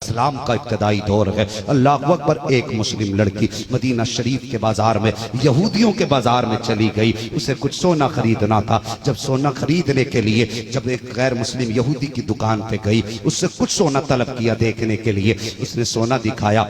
इस्लाम का इब्तदाई दौर है। अल्लाह अकबर। एक मुस्लिम लड़की मदीना शरीफ के बाजार में यहूदियों के बाजार में चली गई। उसे कुछ सोना खरीदना था। जब सोना खरीदने के लिए जब एक गैर मुस्लिम यहूदी की दुकान पे गई, उससे कुछ सोना तलब किया देखने के लिए। उसने सोना दिखाया।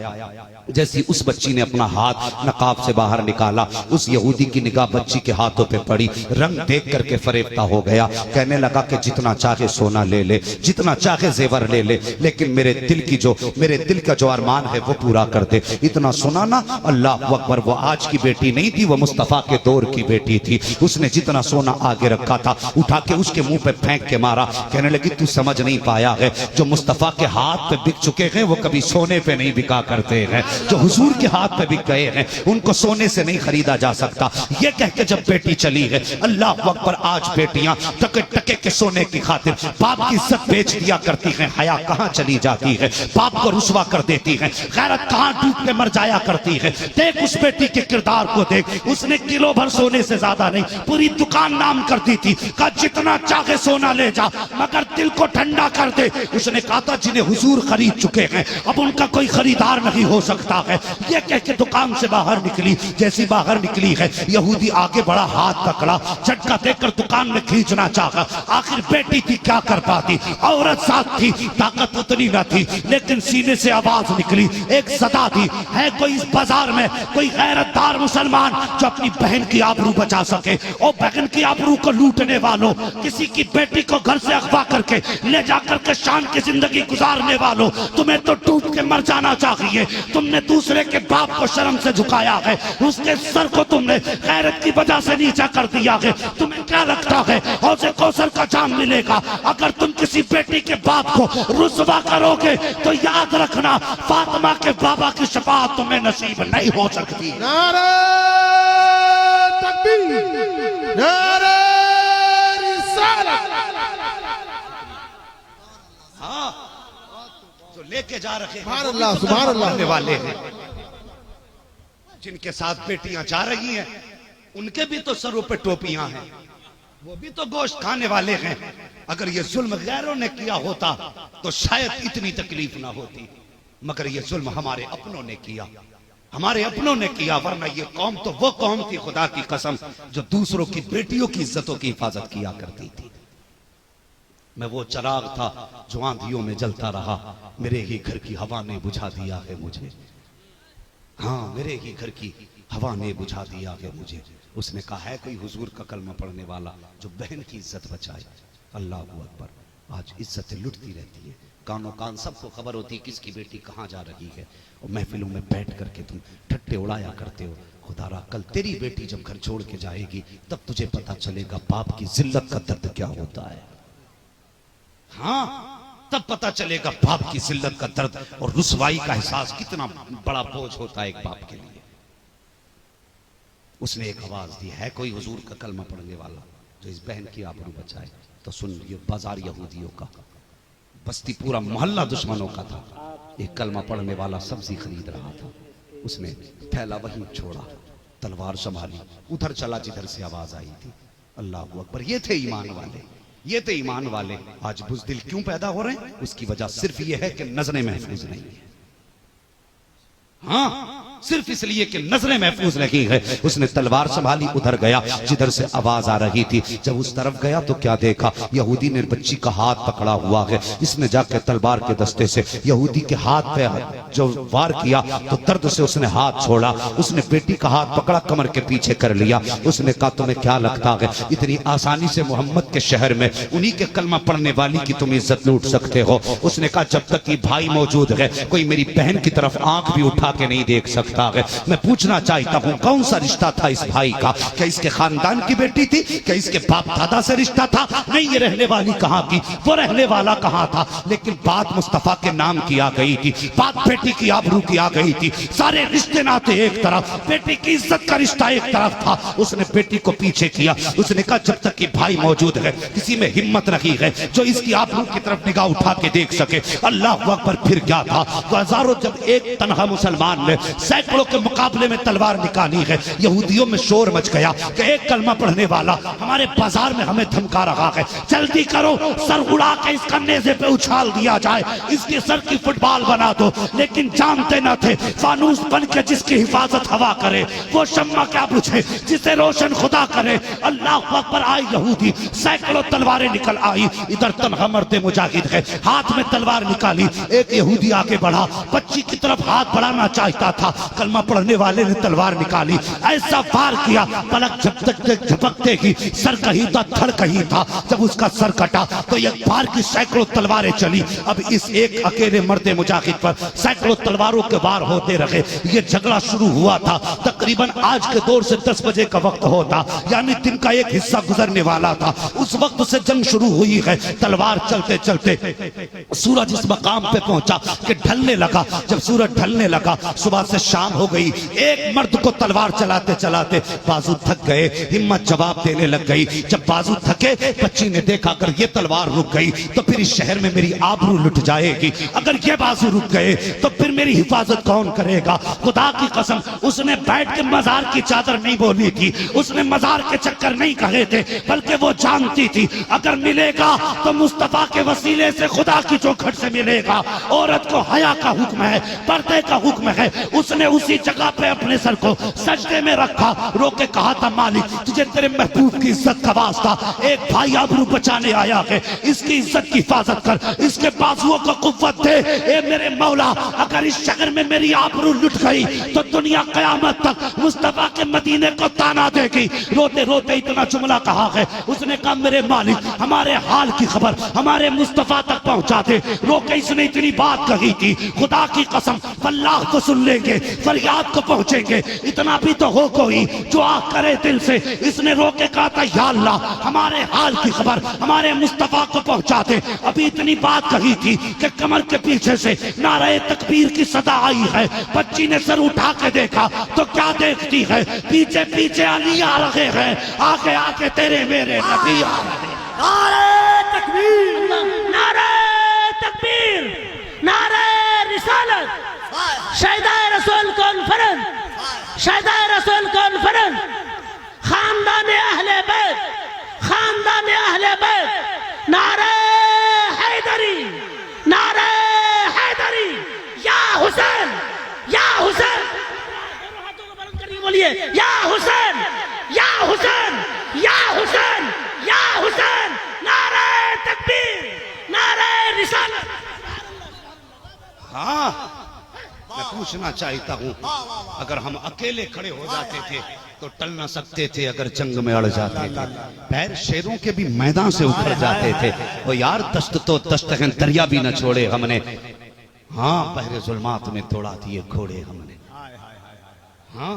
जैसी उस बच्ची ने अपना हाथ नकाब से बाहर निकाला, उस यहूदी की निगाह बच्ची के हाथों पे पड़ी। रंग देख करके फरेबता हो गया। कहने लगा कि जितना चाहे सोना ले ले, जितना चाहे जेवर ले ले, लेकिन मेरे दिल का जो अरमान है वो पूरा कर दे। इतना सुना ना, अल्लाह अकबर। वो आज की बेटी नहीं थी, वो मुस्तफा के दौर की बेटी थी। उसने जितना सोना आगे रखा था उठा के उसके मुंह पे फेंक के मारा। कहने लगी तू समझ नहीं पाया है, जो मुस्तफा के हाथ पे बिक चुके हैं वो कभी सोने पे नहीं बिका करते हैं। जो हुजूर के हाथ पे बिक गए हैं उनको सोने से नहीं खरीदा जा सकता। ये कह के जब बेटी चली है, अल्लाह अकबर। आज बेटियां टके टके के सोने की खातिर बाप की इज्जत बेच दिया करती हैं। हया कहां चली जाती है, बाप को रुसवा कर देती है। गैरत कहां डूब के मर जाया करती है। देख उस बेटी के किरदार को देख। उसने किलो भर सोने से ज्यादा नहीं, पूरी दुकान नाम कर दी थी। कहा जितना चाहे सोना ले जा, मगर दिल को ठंडा कर दे। उसने कहा था जिन्हें हुजूर खरीद चुके हैं अब उनका कोई खरीदार नहीं हो सकता है। ये कह के दुकान से बाहर निकली। जैसी बाहर निकली है, यहूदी आगे बड़ा, हाथ पकड़ा, झटका देकर दुकान में खींचना चाहा। आखिर बेटी थी, क्या कर पाती। औरत साथ थी, ताकत उतनी न थी, लेकिन सीने से आवाज निकली, एक सदा थी। है कोई इस बाजार में कोई गैरतदार मुसलमान जो अपनी बहन की आबरू बचा सके? और बहन की आबरू को लूटने वालों, किसी की बेटी को घर से अगवा करके ले जाकर के शान की जिंदगी गुजारने वालों, तुम्हें तो डूब के मर जाना चाहिए। तुमने दूसरे के बाप को शर्म से झुकाया है, उसके सर को तुमने गैरत की वजह से नीचा कर दिया है। तुम्हें क्या लगता है हौज़े कौसर का जाम मिलेगा अगर तुम किसी बेटी के बाप को रुसवा करोगे? तो याद रखना, फातिमा के बाबा की शफाअत तुम्हें नसीब नहीं हो सकती। नारे तकबीर, नारे रिसालत। हाँ, जो लेके जा रहे हैं सुभान अल्लाह, सुभान अल्लाह वाले हैं, जिनके साथ बेटियां जा रही हैं उनके भी तो सरों पे टोपियां हैं, वो भी तो गोश्त खाने वाले हैं। अगर ये जुल्म गैरों ने किया होता तो शायद इतनी तकलीफ ना होती, मगर ये जुल्म हमारे अपनों ने किया, हमारे अपनों ने किया। वरना ये कौम तो वो कौम थी, खुदा की कसम, जो दूसरों की बेटियों की इज्जतों की हिफाजत किया करती थी। मैं वो चिराग था जो आंधियों में जलता रहा, मेरे ही घर की हवा ने बुझा दिया है मुझे। हाँ, मेरे ही घर की हवा ने बुझा दिया है मुझे। उसने कहा है कोई हुजूर का कलमा पढ़ने वाला जो बहन की इज्जत बचाए? अल्लाह अकबर। आज इज्जतें लुटती रहती है, कानों कान सबको खबर होती है किसकी बेटी कहाँ जा रही है, और महफिलों में बैठ करके तुम ठट्टे उड़ाया करते हो। खुदारा कल तेरी बेटी जब घर छोड़ के जाएगी तब तुझे पता चलेगा बाप की जिल्लत का दर्द क्या होता है। हाँ, तब पता चलेगा बाप की जिल्लत का दर्द और रुसवाई का एहसास कितना बड़ा बोझ होता है एक बाप के लिए। उसने एक आवाज दी, है कोई हुजूर का कलमा पढ़ने वाला जो इस बहन की आबरू बचाए? तो सुन, ये बाजार यहूदियों का, बस्ती पूरा मोहल्ला दुश्मनों का था। एक कलमा पढ़ने वाला सब्जी खरीद रहा था, उसने थैला वहीं छोड़ा, तलवार संभाली, उधर चला जिधर से आवाज आई थी। अल्लाह अकबर। ये थे ईमान वाले, ये थे ईमान वाले। आज बुज़दिल क्यों पैदा हो रहे हैं? उसकी वजह सिर्फ ये है कि नजरें महफूज नहीं है। हाँ, सिर्फ इसलिए कि नजरें महफूज नहीं है। उसने तलवार संभाली, उधर गया जिधर से आवाज आ रही थी। जब उस तरफ गया तो क्या देखा, यहूदी ने बच्ची का हाथ पकड़ा हुआ है। इसने जाकर तलवार के दस्ते से यहूदी के हाथ पे जो वार किया तो दर्द से उसने हाथ छोड़ा। उसने बेटी का हाथ पकड़ा, कमर के पीछे कर लिया। उसने कहा तुम्हें क्या लगता है इतनी आसानी से मोहम्मद के शहर में उन्हीं के कलमा पढ़ने वाली की तुम इज्जत लूट सकते हो? उसने कहा जब तक ये भाई मौजूद है कोई मेरी बहन की तरफ आंख भी उठा के नहीं देख सकता है। मैं पूछना चाहता हूं कौन सा रिश्ता था इस भाई का? क्या इसके खानदान की बेटी थी? क्या इसके बाप दादा से रिश्ता था? नहीं, ये रहने वाली कहां की, वो रहने वाला कहां था? लेकिन बात मुस्तफा के नाम की आ गई थी, बात बेटी की आबरू की आ गई थी। सारे रिश्ते नाते एक तरफ, बेटी की इज्जत का रिश्ता एक तरफ था। उसने बेटी को पीछे किया। उसने कहा जब तक कि भाई मौजूद है किसी में हिम्मत नहीं है जो इसकी आबरू की तरफ निगाह उठा के देख सके। अल्लाह अकबर। फिर क्या था? हजारों, जब एक तनहा मुसलमान ने सैकड़ों के मुकाबले में तलवार निकाली है। यहूदियों में शोर मच गया कि एक कलमा पढ़ने वाला हमारे बाजार में हमें धमका रहा है, जल्दी करो सर उड़ा के इसका नेज़े पे उछाल दिया जाए, इसके सर की फुटबॉल बना दो। लेकिन जानते न थे फानूस बन के जिसकी हिफाजत हवा करे वो शम्मा क्या बुझे जिसे रोशन खुदा करे। अल्लाह अकबर। आए यहूदी, सैकड़ों तलवारें निकल आई। इधर तनहा मर्द मुजाहिद है, हाथ में तलवार निकाली। एक यहूदी आगे बढ़ा, बच्ची की तरफ हाथ बढ़ाना चाहता था, कलमा पढ़ने वाले ने तलवार निकाली, ऐसा वार किया पलक झपकते ही सर कहीं था धड़ कहीं था। जब उसका सर कटा तो एक बार की सैकड़ों तलवारें चली। अब इस एक अकेले मर्द मुजाहिद पर सैकड़ों तलवारों के वार होते रहे। ये झगड़ा शुरू हुआ था तकरीबन आज के दौर से 10 बजे का वक्त होता, यानी दिन का एक हिस्सा गुजरने वाला था। उस वक्त से जंग शुरू हुई है। तलवार चलते चलते सूरज इस मकाम पे पहुंचा कि ढलने लगा। जब सूरज ढलने लगा, सुबह से शाम हो गई। एक मर्द को तलवार चलाते चलाते बाजू थक गए, हिम्मत जवाब देने लग गई। जब बाजू थके, बच्ची ने देखा अगर ये तलवार रुक गई तो फिर इस शहर में मेरी आबरू लुट जाएगी, अगर ये बाजू रुक गए तो फिर मेरी हिफाजत कौन करेगा। खुदा की कसम, उसने बैठ के मजार की चादर नहीं बोली थी, उसने मजार के चक्कर नहीं कहे थे, बल्कि वो जानती थी अगर मिलेगा तो मुस्तफा के वसीले से खुदा की चौखट से मिलेगा। औरत को हया का हुक्म है, पर्दे का हुक्म है। उसने उसी जगह पे अपने सर को सजदे में रखा, रो के कहा था मालिक तुझे तेरे महबूब की इज्जत का वास्ता, एक भाई आबरू बचाने आया है, इसकी इज्जत की हिफाजत कर, इसके बाजुओं को कुव्वत दे। ए मेरे मौला, अगर इस शहर में मेरी आबरू लुट गई तो दुनिया कयामत तक मुस्तफा के मदीने को ताना देगी। रोते रोते इतना जुमला कहा है। उसने कहा मेरे मालिक हमारे हाल की खबर हमारे मुस्तफा तक पहुंचा दे। रोके इसने इतनी बात कही थी, खुदा की कसम अल्लाह को सुन लेंगे, फरियाद को पहुंचेंगे। इतना भी तो हो कोई जो आग करे दिल से। इसने रोके कहा था या अल्लाह हमारे हाल की खबर हमारे मुस्तफा को पहुंचा दे। अभी इतनी बात कही थी कि कमर के पीछे से नारे तकबीर की सदा आई है। बच्ची ने सर उठा के देखा तो क्या देखती है, पीछे पीछे अली आ रहे हैं, आगे आगे तेरे मेरे नबी आ रहे हैं। नारे तकबीर, नारे तकबीर, नारे रिसालत, शहीदाए रसूल कॉन्फ्रेंस, शहीदाए रसूल कॉन्फ्रेंस, खानदान अहले बैत, खानदान अहले बैत, नारे हैदरी, नारे हैदरी, या हुसैन, या हुसैन, हाथों को बुलंद करके बोलिए या हुसैन, या हुसैन, या हुसैन, या हुसैन, नारे तकबीर, नारे रिसालत। हाँ, मैं पूछना चाहता हूँ, अगर हम अकेले खड़े हो जाते थे तो टल ना सकते थे, अगर जंग में अड़ जाते थे पैर शेरों के भी मैदान से उखड़ जाते थे। और यार दस्त तो दस्त है, दरिया भी न छोड़े हमने। हाँ, बहरे जुल्मात में तोड़ा दिए घोड़े हमने। हाँ,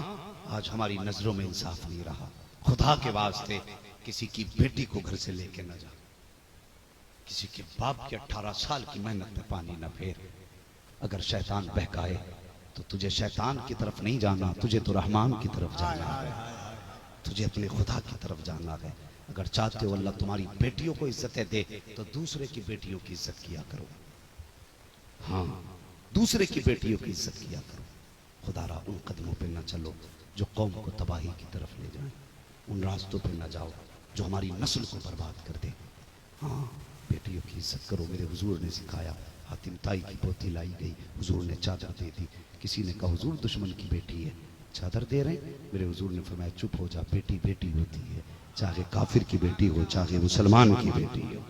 आज हमारी नजरों में इंसाफ नहीं रहा। खुदा के वास्ते किसी की बेटी को घर से लेके न जा, किसी के बाप के 18 साल की मेहनत में पानी न फेर। अगर शैतान बहकाए तो तुझे शैतान की तरफ नहीं जाना, तुझे तो रहमान की तरफ जाना है, तुझे अपने खुदा की तरफ जाना है। अगर चाहते हो अल्लाह तुम्हारी बेटियों को इज्जतें दे तो दूसरे की बेटियों की इज्जत किया करो। हाँ, दूसरे की बेटियों की इज्जत किया करो। खुदारा उन कदमों पे न चलो जो कौम को तबाही की तरफ ले जाए, उन रास्तों पे न जाओ जो हमारी नस्ल को बर्बाद कर दे। हाँ, बेटियों की इज्जत करो। मेरे हुजूर ने सिखाया, हातिम ताई की पोती लाई गई, हुजूर ने चादर दे दी। किसी ने कहा हुजूर दुश्मन की बेटी है, चादर दे रहे हैं। मेरे हुजूर ने फरमाया चुप हो जा, बेटी बेटी होती है, चाहे काफिर की बेटी हो चाहे मुसलमान की बेटी हो।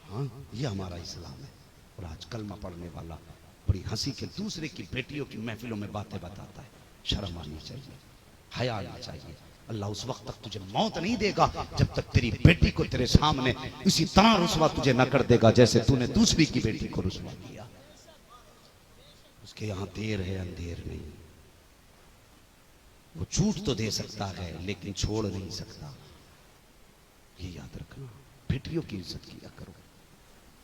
हाँ, ये हमारा इस्लाम है। और आज कलमा पढ़ने वाला बड़ी हंसी के दूसरे की बेटियों की महफिलों में बातें बताता है। शर्म आनी चाहिए, हया आना चाहिए। अल्लाह उस वक्त तक तुझे मौत नहीं देगा जब तक तेरी बेटी को तेरे सामने इसी तरह रुसवा तुझे न कर देगा जैसे तूने दूसरी की बेटी को रुसवा किया। उसके यहां देर है अंधेर नहीं। वो छूट तो दे सकता है लेकिन छोड़ नहीं सकता। ये याद रखना, बेटियों की इज्जत किया करो,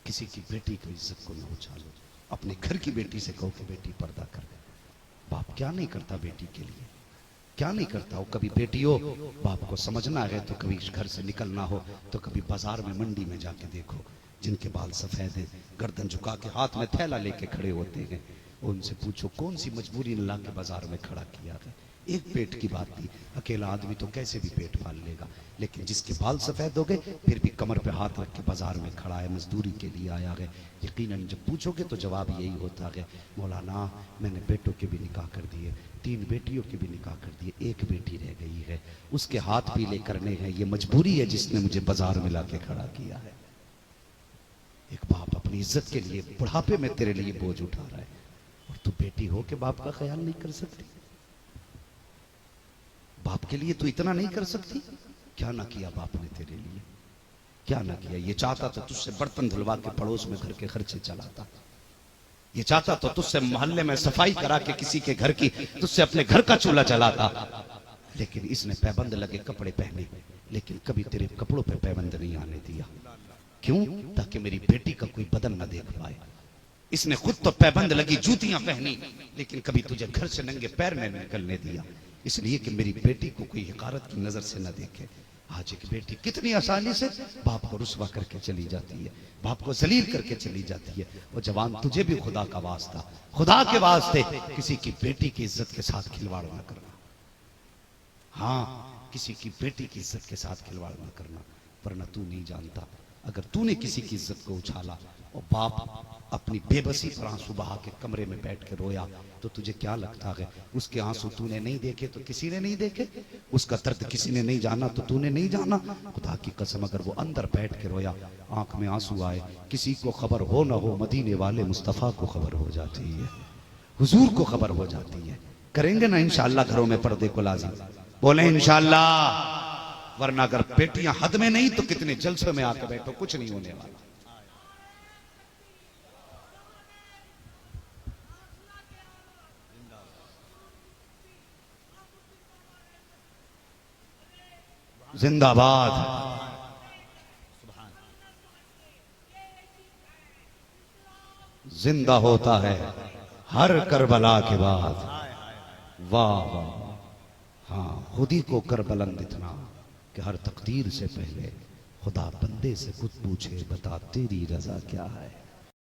किसी की बेटी की इज्जत को न उछालो। अपने घर की बेटी से कहो कि बेटी पर्दा कर। बाप क्या नहीं करता बेटी के लिए, क्या नहीं करता। वो कभी बेटी हो, बाप को समझना है तो कभी घर से निकलना हो तो कभी बाजार में मंडी में जाके देखो, जिनके बाल सफेद हैं, गर्दन झुका के हाथ में थैला लेके खड़े होते हैं, उनसे पूछो कौन सी मजबूरी ने ला के बाजार में खड़ा किया है। एक पेट की बात थी, अकेला आदमी तो कैसे भी पेट पाल लेगा, लेकिन जिसके बाल सफेद हो गए फिर भी कमर पे हाथ रख के बाजार में खड़ा है, मजदूरी के लिए आया है। यकीनन जब पूछोगे तो जवाब यही होता है, मौलाना मैंने बेटों के भी निकाह कर दिए, 3 बेटियों के भी निकाह कर दिए, एक बेटी रह गई है, उसके हाथ पीले करने हैं, ये मजबूरी है जिसने मुझे बाजार में ला के खड़ा किया है। एक बाप अपनी इज्जत के लिए बुढ़ापे में तेरे लिए बोझ उठा रहा है और तू बेटी हो के बाप का ख्याल नहीं कर सकती? बाप के लिए तू इतना नहीं कर सकती? क्या ना किया बाप ने तेरे लिए, क्या ना किया। ये चाहता तो तुझसे बर्तन धुलवा के पड़ोस में घर के खर्चे चलाता, ये चाहता तो तुझसे मोहल्ले में सफाई करा के किसी के घर की तुझसे अपने घर का चूल्हा जलाता, लेकिन इसने पैबंद लगे कपड़े पहने, लेकिन कभी तेरे कपड़ों पे पैबंद नहीं आने दिया। क्यों? ताकि मेरी बेटी का कोई बदन न देख पाए। इसने खुद तो पैबंद लगी जूतियां पहनी, लेकिन कभी तुझे घर से नंगे पैर नहीं निकलने दिया, इसलिए कि मेरी बेटी को कोई हकारत की नजर से न देखे। आज एक बेटी कितनी आसानी से बाप को रुस्वा करके चली जाती है, बाप को जलील करके चली जाती है। और जवान तुझे भी खुदा का वास्ता, खुदा के वास्ते किसी की बेटी की इज्जत के साथ खिलवाड़ ना करना। हाँ, किसी की बेटी की इज्जत के साथ खिलवाड़ ना करना, वरना तू नहीं जानता अगर तूने किसी की इज्जत को उछाला और बाप अपनी बेबसी पर आंसू बहा के कमरे में बैठ के रोया तो तुझे क्या लगता है उसके आंसू तूने नहीं देखे तो किसी ने नहीं देखे, उसका दर्द किसी ने नहीं जाना तो तूने नहीं जाना। खुदा की कसम अगर वो अंदर बैठ के रोया, आंख में आंसू आए, किसी को खबर हो ना हो, मदीने वाले मुस्तफा को खबर हो जाती है, हुजूर को खबर हो जाती है। करेंगे ना इंशाअल्लाह घरों में पर्दे को लाजिम, बोले इंशाअल्लाह। वरना अगर बेटियां हद में नहीं तो कितने जलसों में आकर बैठो, कुछ नहीं होने वाला। जिंदाबाद। जिंदा होता है हर करबला के बाद। वाह वाह, हाँ खुद ही को कर बुलंद इतना कि हर तकदीर से पहले खुदा बंदे से खुद पूछे, बता तेरी रजा क्या है।